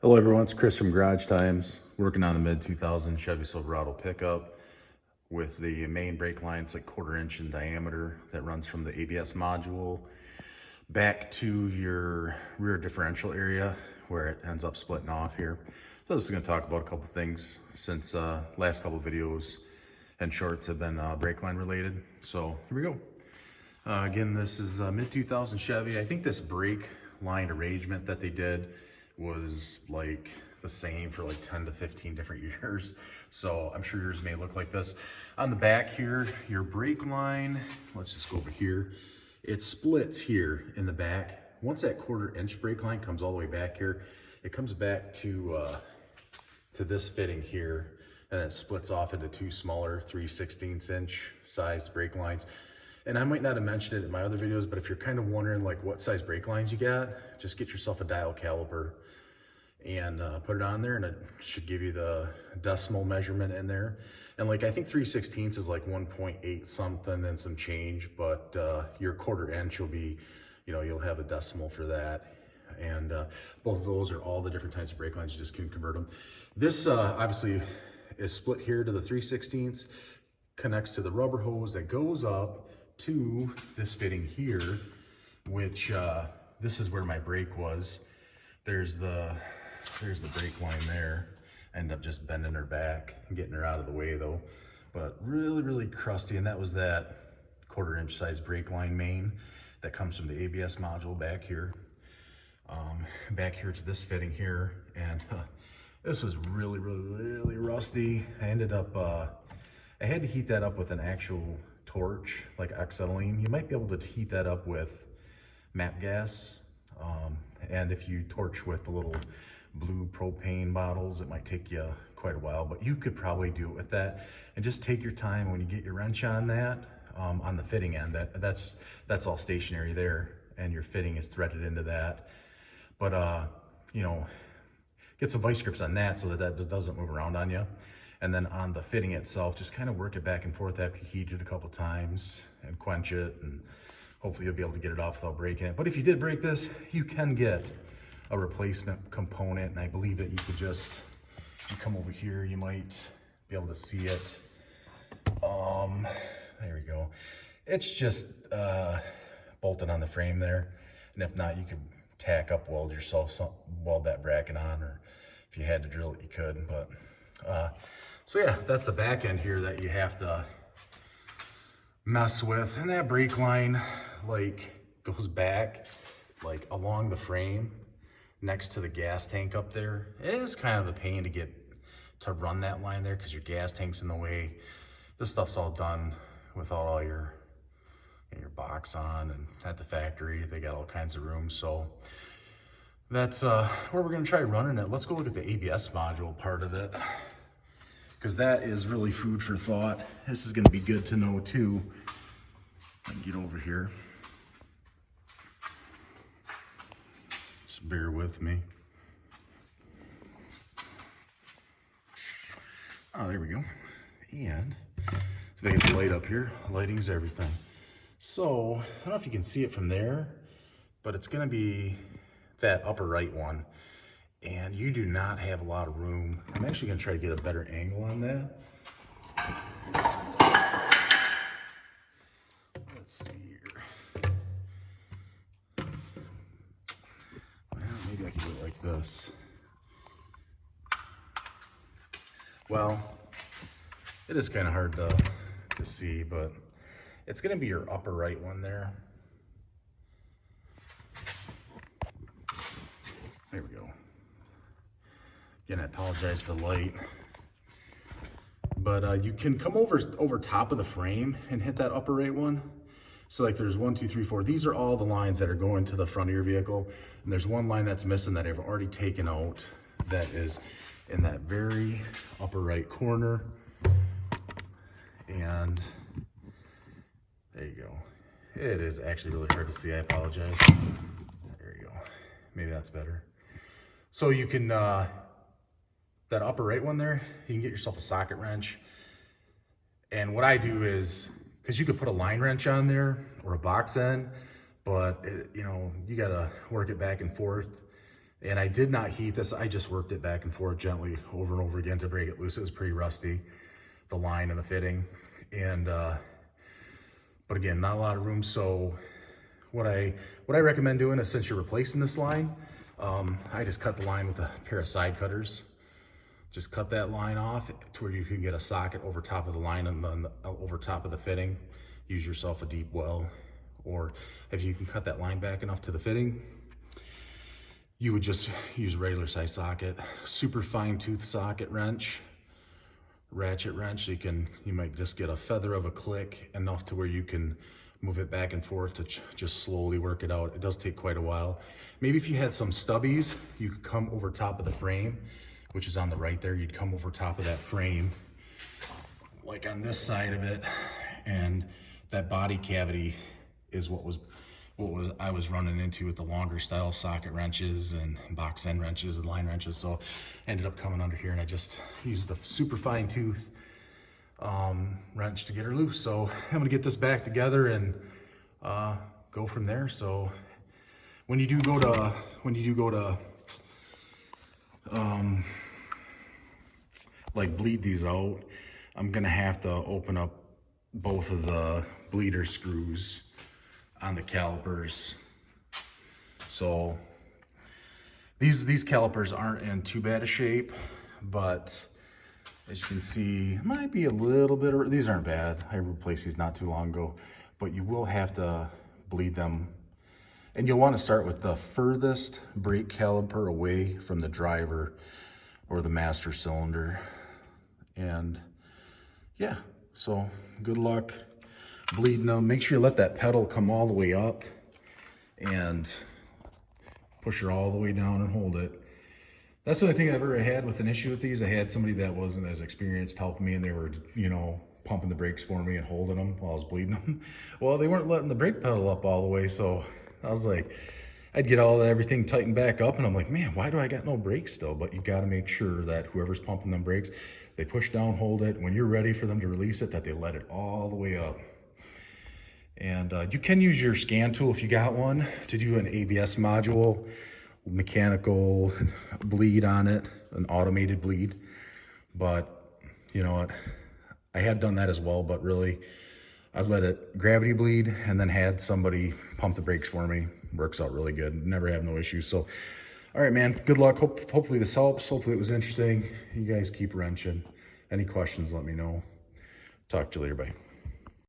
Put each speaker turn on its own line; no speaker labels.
Hello everyone, it's Chris from Garage Times, working on a mid-2000 Chevy Silverado pickup with the main brake line. It's like 1/4 inch in diameter that runs from the ABS module back to your rear differential area where it ends up splitting off here. So this is going to talk about a couple things since last couple videos and shorts have been brake line related. So here we go. Again, this is a mid-2000 Chevy. I think this brake line arrangement that they did was like the same for like 10 to 15 different years. So I'm sure yours may look like this. On the back here, your brake line, let's just go over here. It splits here in the back. Once that 1/4 inch brake line comes all the way back here, it comes back to this fitting here, and it splits off into two smaller 3/16 inch sized brake lines. And I might not have mentioned it in my other videos, but if you're kind of wondering like what size brake lines you got, just get yourself a dial caliper and put it on there, and it should give you the decimal measurement in there. And like I think 3/16 is like 1.8 something and some change, but your 1/4 inch will be, you'll have a decimal for that. And both of those are all the different types of brake lines. You just can convert them. This obviously is split here to the 3/16, connects to the rubber hose that goes up to this fitting here, which this is where my brake was. There's the brake line there. I ended up just bending her back and getting her out of the way though, but really crusty. And that was that 1/4 inch size brake line main that comes from the ABS module back here to this fitting here. And this was really rusty. I ended up I had to heat that up with an actual torch, like acetylene. You might be able to heat that up with MAP gas. And if you torch with the little blue propane bottles, it might take you quite a while, but you could probably do it with that. And just take your time when you get your wrench on that, on the fitting end. That's all stationary there, and your fitting is threaded into that. But get some vice grips on that so that just doesn't move around on you. And then on the fitting itself, just kind of work it back and forth after you heat it a couple times and quench it, and hopefully you'll be able to get it off without breaking it. But if you did break this, you can get a replacement component, and I believe that you could just, you come over here, you might be able to see it. There we go. It's just bolted on the frame there, and if not, you could tack up weld that bracket on, or if you had to drill it, you could. But so yeah, that's the back end here that you have to mess with. And that brake line like goes back like along the frame next to the gas tank up there. It is kind of a pain to run that line there because your gas tank's in the way. This stuff's all done without all your box on, and at the factory they got all kinds of room. So that's where we're gonna try running it. Let's go look at the ABS module part of it, because that is really food for thought. This is gonna be good to know too. Let me get over here. Just bear with me. Oh, there we go. And let's make it light up here. Lighting's everything. So, I don't know if you can see it from there, but it's gonna be that upper right one. And you do not have a lot of room. I'm actually gonna try to get a better angle on that. Let's see here. Well, maybe I can do it like this. Well, it is kind of hard to see, but it's gonna be your upper right one there. There we go. Again, I apologize for the light, but you can come over top of the frame and hit that upper right one. So like there's 1, 2, 3, 4. These are all the lines that are going to the front of your vehicle, and there's one line that's missing that I've already taken out. That is in that very upper right corner, and there you go. It is actually really hard to see. I apologize. There you go. Maybe that's better. So you can, that upper right one there, you can get yourself a socket wrench. And what I do is, because you could put a line wrench on there or a box end, but you gotta work it back and forth. And I did not heat this. I just worked it back and forth gently over and over again to break it loose. It was pretty rusty, the line and the fitting. And, but again, not a lot of room. So what I recommend doing is, since you're replacing this line, I just cut the line with a pair of side cutters. Just cut that line off to where you can get a socket over top of the line and then over top of the fitting. Use yourself a deep well, or if you can cut that line back enough to the fitting, you would just use a regular size socket, super fine tooth socket wrench, ratchet wrench. You might just get a feather of a click enough to where you can move it back and forth to just slowly work it out. It does take quite a while. Maybe if you had some stubbies, you could come over top of the frame, which is on the right there. You'd come over top of that frame, like on this side of it, and that body cavity is what I was running into with the longer style socket wrenches and box end wrenches and line wrenches. So I ended up coming under here, and I just used the super fine tooth wrench to get her loose. So I'm gonna get this back together and go from there. So when you do go to like bleed these out, I'm gonna have to open up both of the bleeder screws on the calipers. So these calipers aren't in too bad a shape, but as you can see, might be a little bit, these aren't bad. I replaced these not too long ago, but you will have to bleed them. And you'll want to start with the furthest brake caliper away from the driver or the master cylinder. And yeah, so good luck bleeding them. Make sure you let that pedal come all the way up and push her all the way down and hold it. That's the only thing I've ever had with an issue with these. I had somebody that wasn't as experienced helping me, and they were, you know, pumping the brakes for me and holding them while I was bleeding them. Well, they weren't letting the brake pedal up all the way, so I was like, I'd get everything tightened back up, and I'm like, man, why do I got no brakes still? But you got to make sure that whoever's pumping them brakes, they push down, hold it. When you're ready for them to release it, that they let it all the way up. And you can use your scan tool if you got one to do an ABS module, mechanical bleed on it, an automated bleed. But you know what, I have done that as well, but really I've let it gravity bleed and then had somebody pump the brakes for me. Works out really good. Never have no issues. So all right, man, good luck. Hopefully this helps. Hopefully it was interesting. You guys keep wrenching. Any questions, let me know. Talk to you later. Bye.